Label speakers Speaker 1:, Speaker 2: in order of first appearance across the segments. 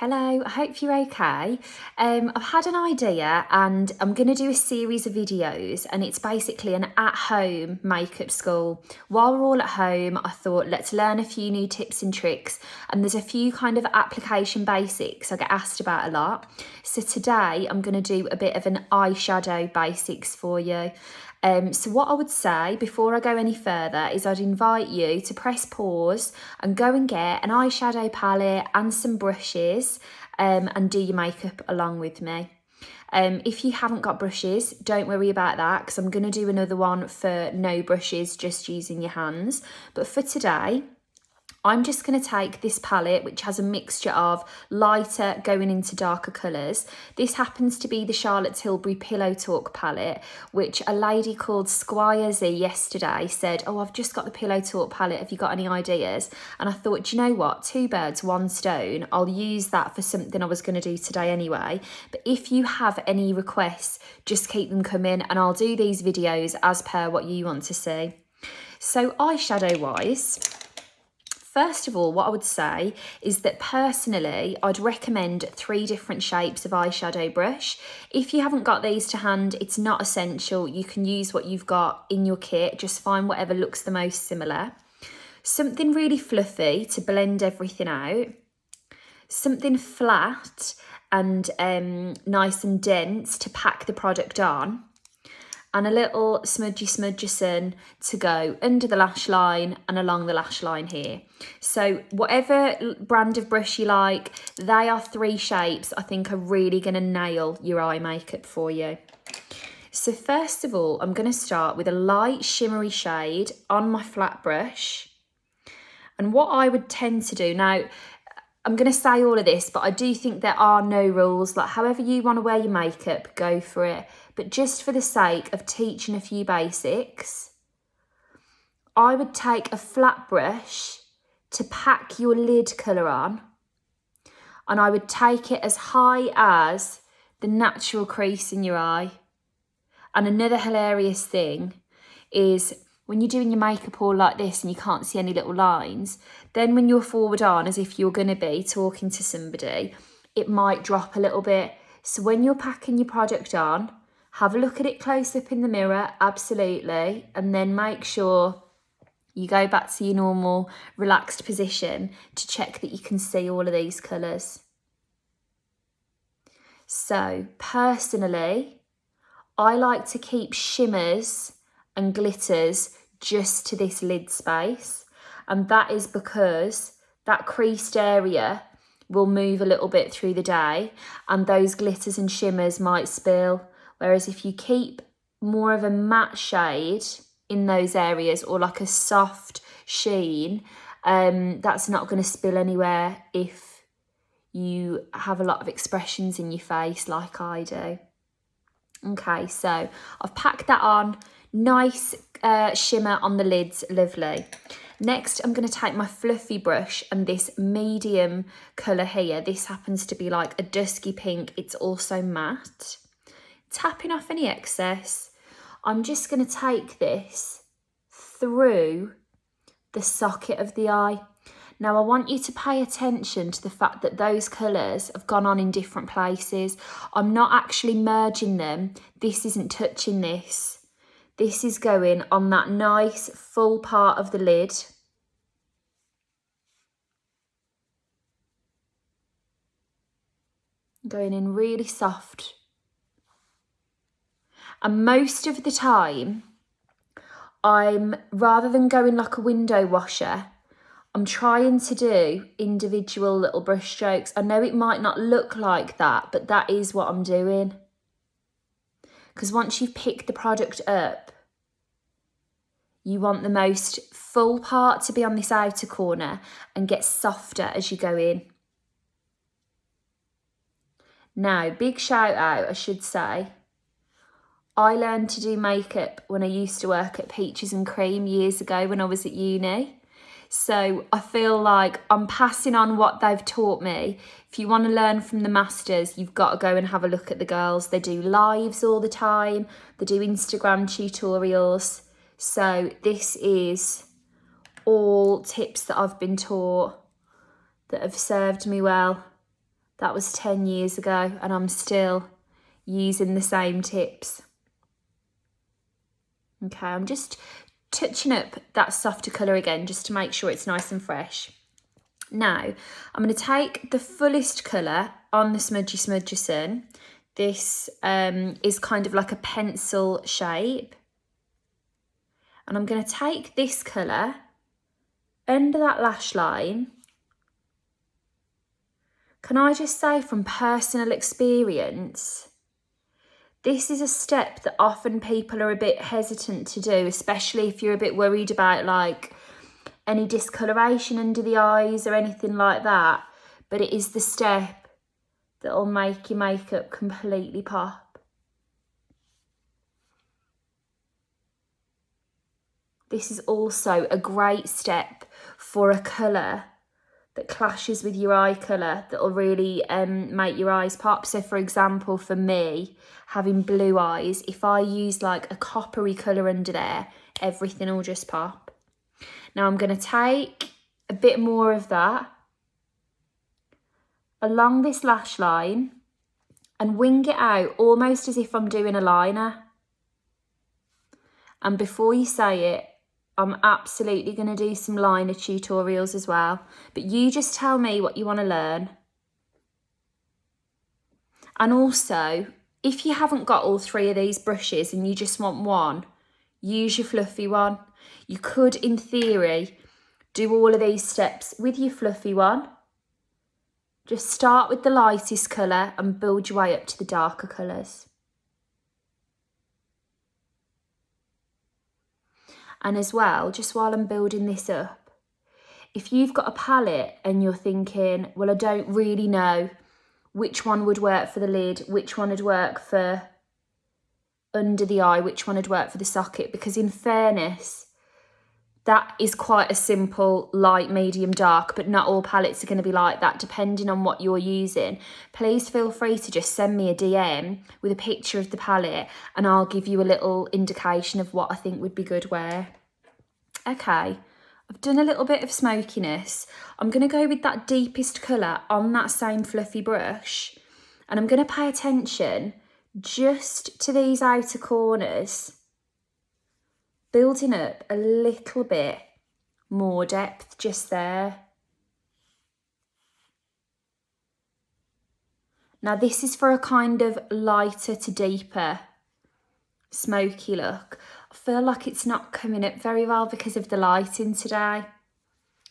Speaker 1: Hello, I hope you're okay. I've had an idea and I'm going to do a series of videos, and it's basically an at-home makeup school. While we're all at home, I thought let's learn a few new tips and tricks, and there's a few kind of application basics I get asked about a lot. So today I'm going to do a bit of an eyeshadow basics for you. So what I would say before I go any further is I'd invite you to press pause and go and get an eyeshadow palette and some brushes and do your makeup along with me. If you haven't got brushes, don't worry about that because I'm going to do another one for no brushes, just using your hands. But for today, I'm just going to take this palette, which has a mixture of lighter going into darker colours. This happens to be the Charlotte Tilbury Pillow Talk palette, which a lady called Squire Z yesterday said, oh, I've just got the Pillow Talk palette, have you got any ideas? And I thought, do you know what, two birds, one stone. I'll use that for something I was going to do today anyway. But if you have any requests, just keep them coming and I'll do these videos as per what you want to see. So eyeshadow wise, first of all, what I would say is that personally, I'd recommend 3 different shapes of eyeshadow brush. If you haven't got these to hand, it's not essential. You can use what you've got in your kit. Just find whatever looks the most similar. Something really fluffy to blend everything out. Something flat and nice and dense to pack the product on. And a little smudger sun to go under the lash line and along the lash line here. So whatever brand of brush you like, they are 3 shapes I think are really going to nail your eye makeup for you. So first of all, I'm going to start with a light shimmery shade on my flat brush. And what I would tend to do, now I'm going to say all of this, but I do think there are no rules. Like however you want to wear your makeup, go for it. But just for the sake of teaching a few basics, I would take a flat brush to pack your lid colour on, and I would take it as high as the natural crease in your eye. And another hilarious thing is when you're doing your makeup all like this and you can't see any little lines, then when you're forward on as if you're going to be talking to somebody, it might drop a little bit. So when you're packing your product on, have a look at it close up in the mirror, absolutely, and then make sure you go back to your normal relaxed position to check that you can see all of these colours. So personally, I like to keep shimmers and glitters just to this lid space, and that is because that creased area will move a little bit through the day and those glitters and shimmers might spill. Whereas if you keep more of a matte shade in those areas or like a soft sheen, that's not going to spill anywhere if you have a lot of expressions in your face like I do. Okay, so I've packed that on. Nice shimmer on the lids, lovely. Next, I'm going to take my fluffy brush and this medium colour here. This happens to be like a dusky pink. It's also matte. Tapping off any excess, I'm just going to take this through the socket of the eye. Now I want you to pay attention to the fact that those colours have gone on in different places. I'm not actually merging them. This isn't touching this. This is going on that nice full part of the lid. Going in really soft. And most of the time, rather than going like a window washer, I'm trying to do individual little brush strokes. I know it might not look like that, but that is what I'm doing. Because once you've picked the product up, you want the most full part to be on this outer corner and get softer as you go in. Now, big shout out, I should say. I learned to do makeup when I used to work at Peaches and Cream years ago when I was at uni. So I feel like I'm passing on what they've taught me. If you want to learn from the masters, you've got to go and have a look at the girls. They do lives all the time. They do Instagram tutorials. So this is all tips that I've been taught that have served me well. That was 10 years ago and I'm still using the same tips. Okay, I'm just touching up that softer colour again just to make sure it's nice and fresh. Now, I'm going to take the fullest colour on the Smudger Sun. This is kind of like a pencil shape. And I'm going to take this colour under that lash line. Can I just say from personal experience, this is a step that often people are a bit hesitant to do, especially if you're a bit worried about like any discoloration under the eyes or anything like that. But it is the step that will make your makeup completely pop. This is also a great step for a colour that clashes with your eye colour that will really make your eyes pop. So for example, for me, having blue eyes, if I use like a coppery colour under there, everything will just pop. Now I'm going to take a bit more of that along this lash line and wing it out almost as if I'm doing a liner. And before you say it, I'm absolutely going to do some liner tutorials as well. But you just tell me what you want to learn. And also, if you haven't got all three of these brushes and you just want one, use your fluffy one. You could, in theory, do all of these steps with your fluffy one. Just start with the lightest colour and build your way up to the darker colours. And as well, just while I'm building this up, if you've got a palette and you're thinking, well, I don't really know which one would work for the lid, which one would work for under the eye, which one would work for the socket, because in fairness, that is quite a simple light, medium, dark, but not all palettes are going to be like that depending on what you're using. Please feel free to just send me a DM with a picture of the palette and I'll give you a little indication of what I think would be good where. Okay, I've done a little bit of smokiness. I'm going to go with that deepest colour on that same fluffy brush and I'm going to pay attention just to these outer corners, building up a little bit more depth just there. Now this is for a kind of lighter to deeper smoky look. I feel like it's not coming up very well because of the lighting today.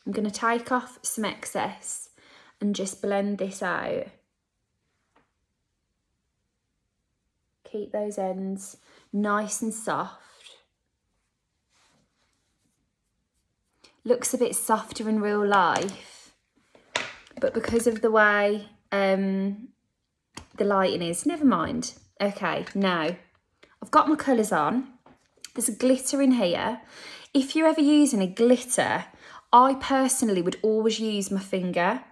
Speaker 1: I'm going to take off some excess and just blend this out. Keep those ends nice and soft. Looks a bit softer in real life, but because of the way the lighting is, never mind. Okay, now I've got my colours on. There's a glitter in here. If you're ever using a glitter, I personally would always use my finger.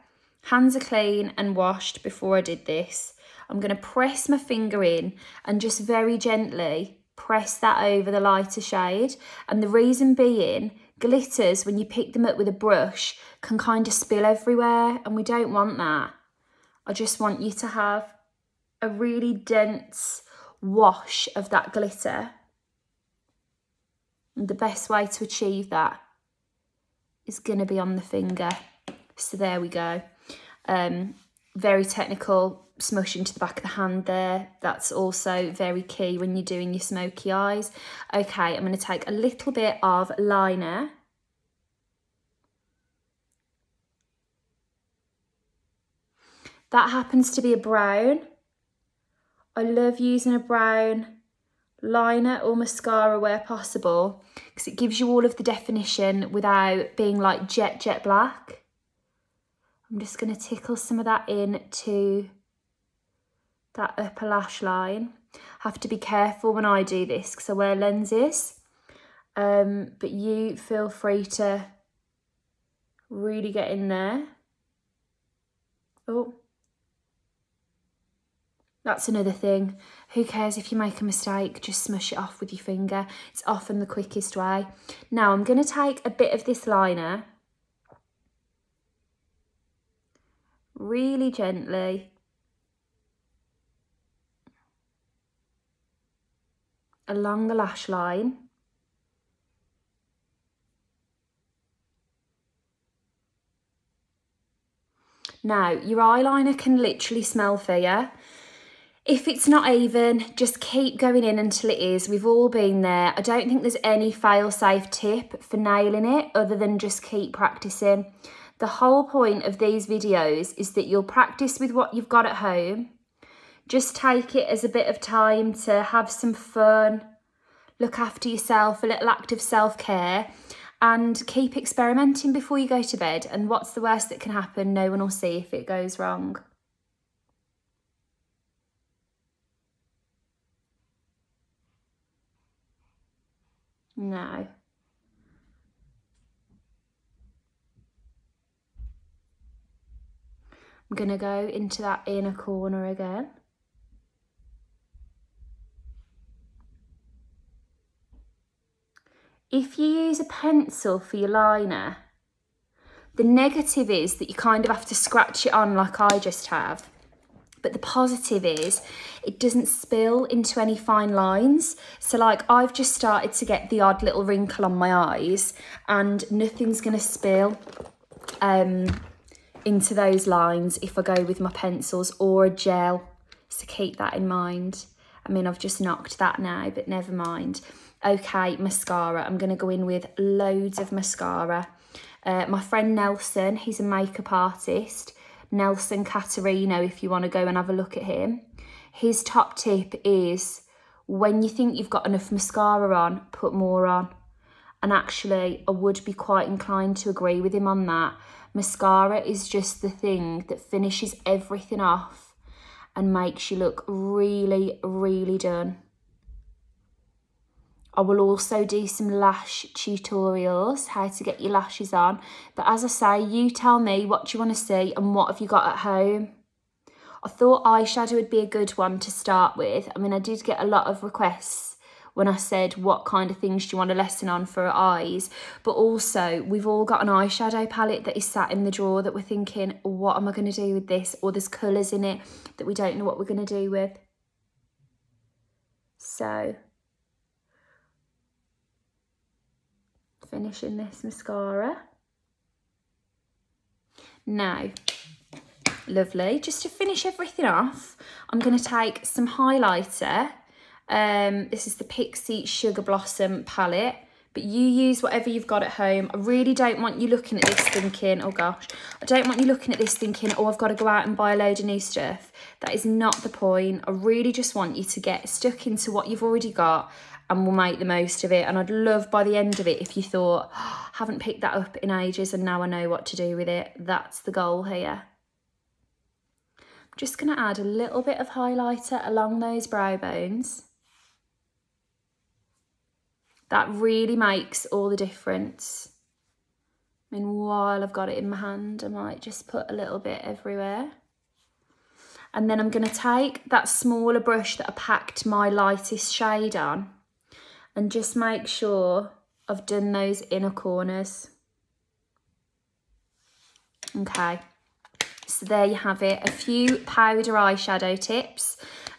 Speaker 1: Hands are clean and washed before I did this. I'm going to press my finger in and just very gently press that over the lighter shade. And the reason being, glitters, when you pick them up with a brush, can kind of spill everywhere and we don't want that. I just want you to have a really dense wash of that glitter. And the best way to achieve that is going to be on the finger. So there we go. Very technical, smush into the back of the hand there. That's also very key when you're doing your smoky eyes. Okay, I'm going to take a little bit of liner. That happens to be a brown. I love using a brown liner or mascara where possible because it gives you all of the definition without being like jet black. I'm just going to tickle some of that in to that upper lash line. Have to be careful when I do this because I wear lenses, but you feel free to really get in there. Oh, that's another thing. Who cares if you make a mistake? Just smush it off with your finger. It's often the quickest way. Now I'm going to take a bit of this liner, really gently along the lash line. Now, your eyeliner can literally smell for you. If it's not even, just keep going in until it is. We've all been there. I don't think there's any fail-safe tip for nailing it other than just keep practicing. The whole point of these videos is that you'll practice with what you've got at home. Just take it as a bit of time to have some fun, look after yourself, a little act of self-care, and keep experimenting before you go to bed. And what's the worst that can happen? No one will see if it goes wrong. No. I'm going to go into that inner corner again. If you use a pencil for your liner, the negative is that you kind of have to scratch it on like I just have. But the positive is it doesn't spill into any fine lines. So like I've just started to get the odd little wrinkle on my eyes and nothing's going to spill into those lines if I go with my pencils or a gel. So keep that in mind. I mean, I've just knocked that now, but never mind. Okay, mascara. I'm going to go in with loads of mascara. My friend Nelson, he's a makeup artist. Nelson Catarino, if you want to go and have a look at him. His top tip is when you think you've got enough mascara on, put more on. And actually, I would be quite inclined to agree with him on that. Mascara is just the thing that finishes everything off and makes you look really, really done. I will also do some lash tutorials, how to get your lashes on. But as I say, you tell me what you want to see and what have you got at home. I thought eyeshadow would be a good one to start with. I mean, I did get a lot of requests when I said what kind of things do you want a lesson on for eyes. But also, we've all got an eyeshadow palette that is sat in the drawer that we're thinking, what am I going to do with this? Or there's colours in it that we don't know what we're going to do with. So finishing this mascara. Now, lovely, just to finish everything off, I'm going to take some highlighter. This is the Pixie Sugar Blossom palette, but you use whatever you've got at home. I really don't want you looking at this thinking, oh gosh, I don't want you looking at this thinking, oh, I've got to go out and buy a load of new stuff. That is not the point. I really just want you to get stuck into what you've already got and we'll make the most of it. And I'd love by the end of it if you thought, oh, haven't picked that up in ages and now I know what to do with it. That's the goal here. I'm just going to add a little bit of highlighter along those brow bones. That really makes all the difference. I mean, while I've got it in my hand, I might just put a little bit everywhere. And then I'm going to take that smaller brush that I packed my lightest shade on and just make sure I've done those inner corners. Okay, so there you have it, a few powder eyeshadow tips.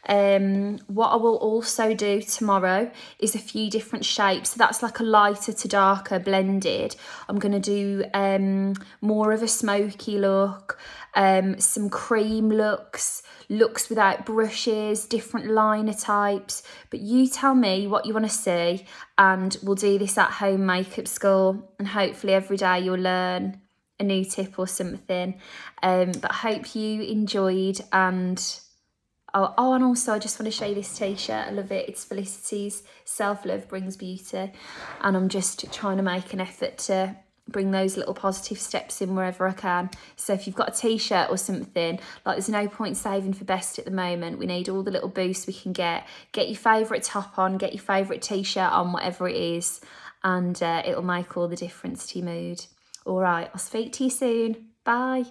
Speaker 1: What I will also do tomorrow is a few different shapes. So that's like a lighter to darker blended. I'm going to do more of a smoky look, some cream looks without brushes, different liner types. But you tell me what you want to see and we'll do this at home makeup school and hopefully every day you'll learn a new tip or something. But I hope you enjoyed and oh, and also I just want to show you this t-shirt. I love it. It's Felicity's Self-Love Brings Beauty. And I'm just trying to make an effort to bring those little positive steps in wherever I can. So if you've got a t-shirt or something, like there's no point saving for best at the moment. We need all the little boosts we can get. Get your favourite top on, get your favourite t-shirt on, whatever it is. And it'll make all the difference to your mood. All right, I'll speak to you soon. Bye.